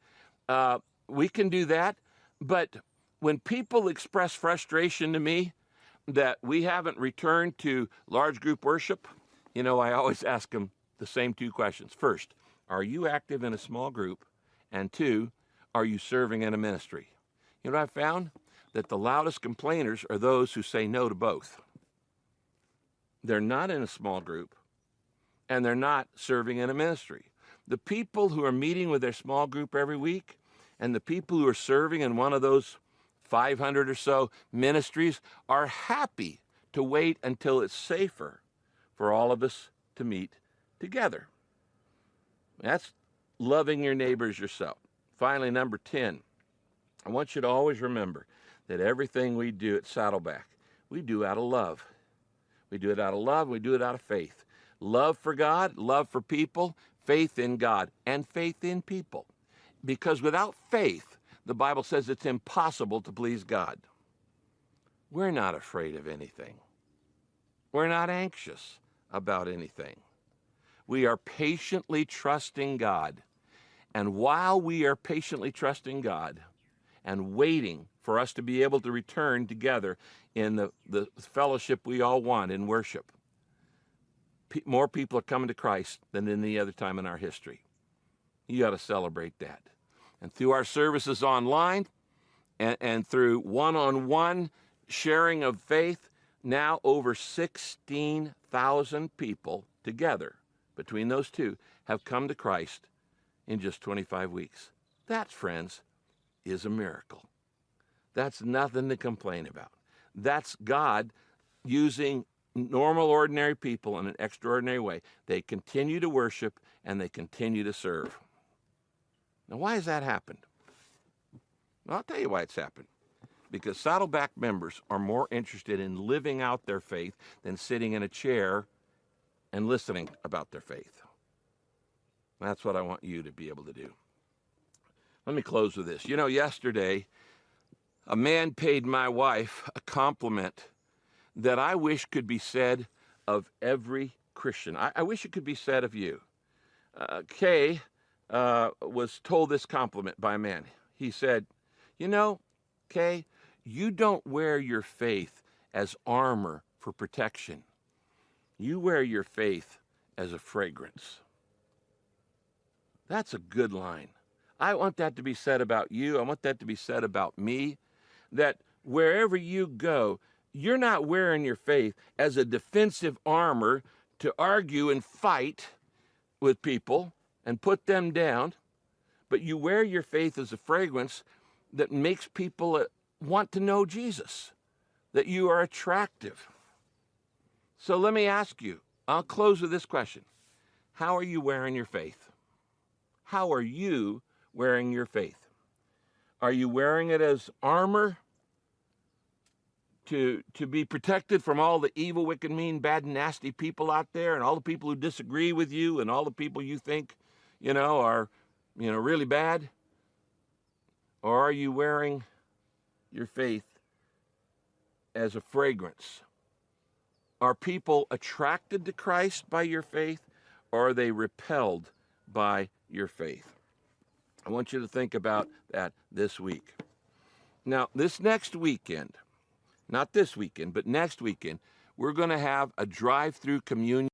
We can do that. But when people express frustration to me that we haven't returned to large group worship, I always ask them the same 2 questions. First, are you active in a small group? And 2, are you serving in a ministry? You know what I found? That the loudest complainers are those who say no to both. They're not in a small group, and they're not serving in a ministry. The people who are meeting with their small group every week and the people who are serving in one of those 500 or so ministries are happy to wait until it's safer for all of us to meet together. That's loving your neighbors yourself. Finally, number 10, I want you to always remember that everything we do at Saddleback, we do out of love. We do it out of love. We do it out of faith. Love for God, love for people, faith in God, and faith in people. Because without faith, the Bible says it's impossible to please God. We're not afraid of anything. We're not anxious about anything. We are patiently trusting God. And while we are patiently trusting God and waiting for us to be able to return together in the fellowship we all want in worship, more people are coming to Christ than any other time in our history. You got to celebrate that. And through our services online and through one-on-one sharing of faith, now over 16,000 people together between those two have come to Christ in just 25 weeks. That, friends, is a miracle. That's nothing to complain about. That's God using normal, ordinary people in an extraordinary way. They continue to worship and they continue to serve. Now, why has that happened? Well, I'll tell you why it's happened. Because Saddleback members are more interested in living out their faith than sitting in a chair and listening about their faith. That's what I want you to be able to do. Let me close with this. You know, yesterday, a man paid my wife a compliment that I wish could be said of every Christian. I wish it could be said of you. Kay was told this compliment by a man. He said, you know, Kay, you don't wear your faith as armor for protection. You wear your faith as a fragrance. That's a good line. I want that to be said about you. I want that to be said about me, that wherever you go, you're not wearing your faith as a defensive armor to argue and fight with people and put them down, but you wear your faith as a fragrance that makes people want to know Jesus, that you are attractive. So let me ask you, I'll close with this question. How are you wearing your faith? How are you wearing your faith? Are you wearing it as armor to be protected from all the evil, wicked, mean, bad, nasty people out there and all the people who disagree with you and all the people you think, are, really bad? Or are you wearing your faith as a fragrance? Are people attracted to Christ by your faith, or are they repelled by your faith? I want you to think about that this week. Now, this next weekend, not this weekend, but next weekend, we're going to have a drive-through communion.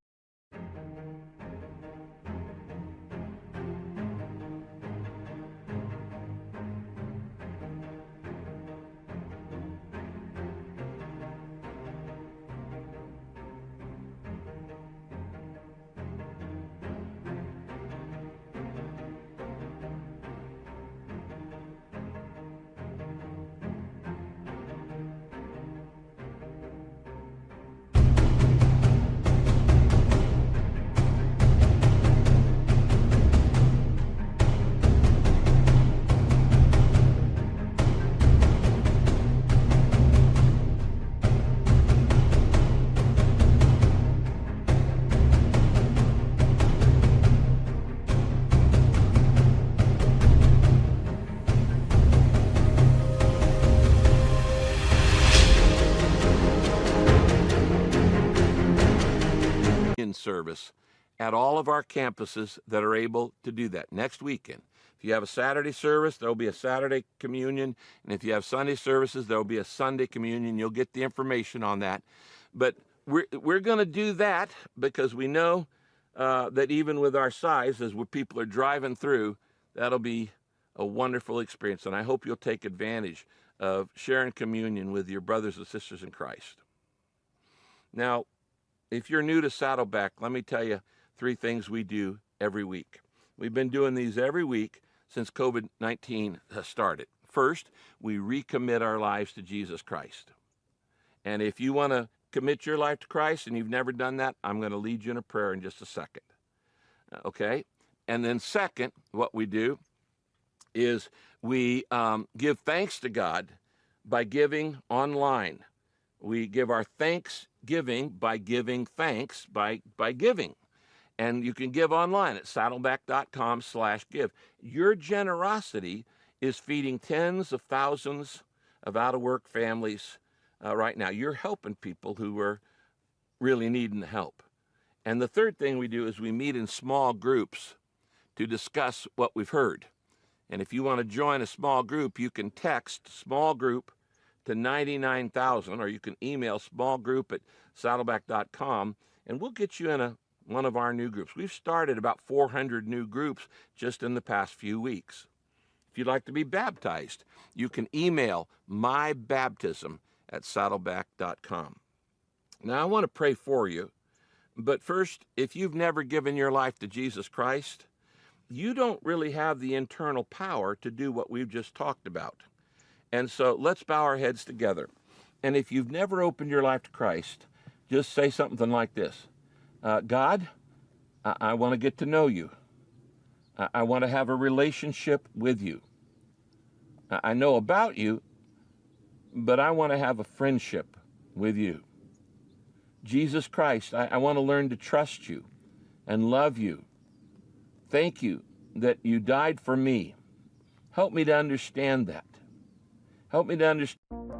Service at all of our campuses that are able to do that next weekend. If you have a Saturday service, there'll be a Saturday communion, and if you have Sunday services, there'll be a Sunday communion. You'll get the information on that. But we're going to do that because we know that even with our size, as people are driving through, that'll be a wonderful experience, and I hope you'll take advantage of sharing communion with your brothers and sisters in Christ. Now, if you're new to Saddleback, let me tell you 3 things we do every week. We've been doing these every week since COVID-19 has started. First, we recommit our lives to Jesus Christ. And if you want to commit your life to Christ and you've never done that, I'm going to lead you in a prayer in just a second. Okay? And then second, what we do is we give thanks to God by giving online. We give our thanksgiving by giving thanks by giving. And you can give online at saddleback.com/give. Your generosity is feeding tens of thousands of out-of-work families right now. You're helping people who are really needing the help. And the third thing we do is we meet in small groups to discuss what we've heard. And if you want to join a small group, you can text small group to 99,000, or you can email smallgroup@saddleback.com, and we'll get you in one of our new groups. We've started about 400 new groups just in the past few weeks. If you'd like to be baptized, you can email mybaptism@saddleback.com. Now, I want to pray for you, but first, if you've never given your life to Jesus Christ, you don't really have the internal power to do what we've just talked about. And so let's bow our heads together. And if you've never opened your life to Christ, just say something like this. God, I want to get to know you. I want to have a relationship with you. I know about you, but I want to have a friendship with you. Jesus Christ, I want to learn to trust you and love you. Thank you that you died for me. Help me to understand that. Help me to understand.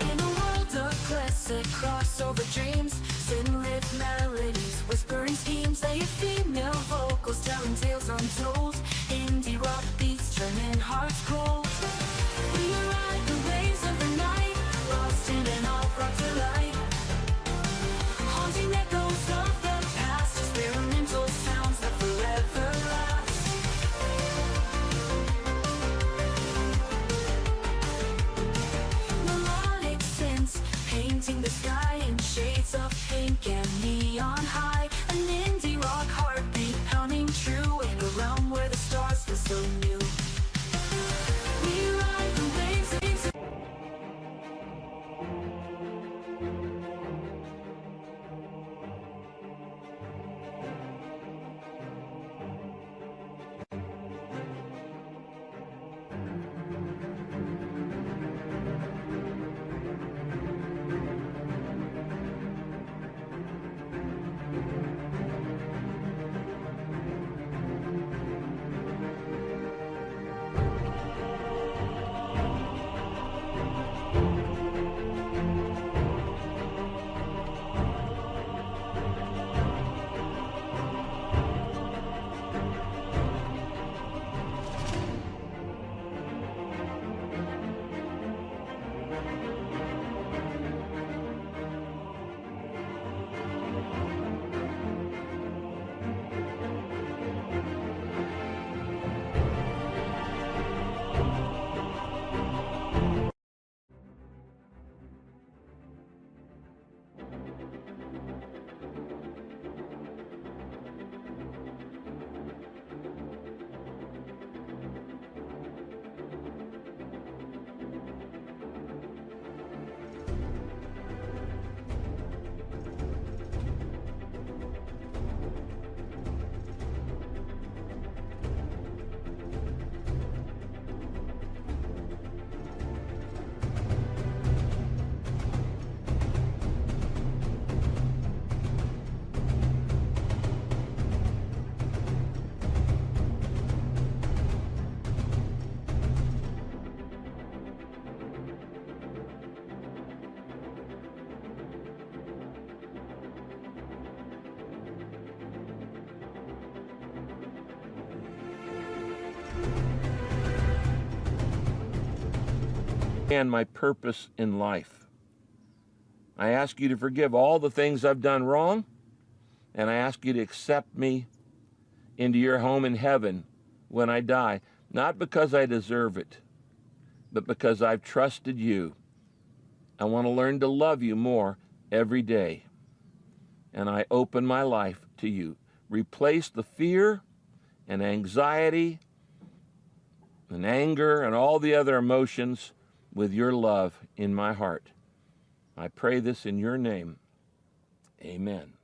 In a world of classic crossover dreams, sin-lit melodies, whispering schemes, they have female vocals telling tales untold. Indie rock beats turning hearts cold. We ride the waves of the night, lost in an all brought to light. Haunting echoes of the past, experimental sounds that forever last. Melodic synths painting the sky in shades of pink and neon high. An indie rock heartbeat pounding true in a realm where the stars feel so new. We ride the waves of And my purpose in life. I ask you to forgive all the things I've done wrong, and I ask you to accept me into your home in heaven when I die, not because I deserve it, but because I've trusted you. I want to learn to love you more every day, and I open my life to you. Replace the fear and anxiety and anger and all the other emotions with your love in my heart. I pray this in your name. Amen.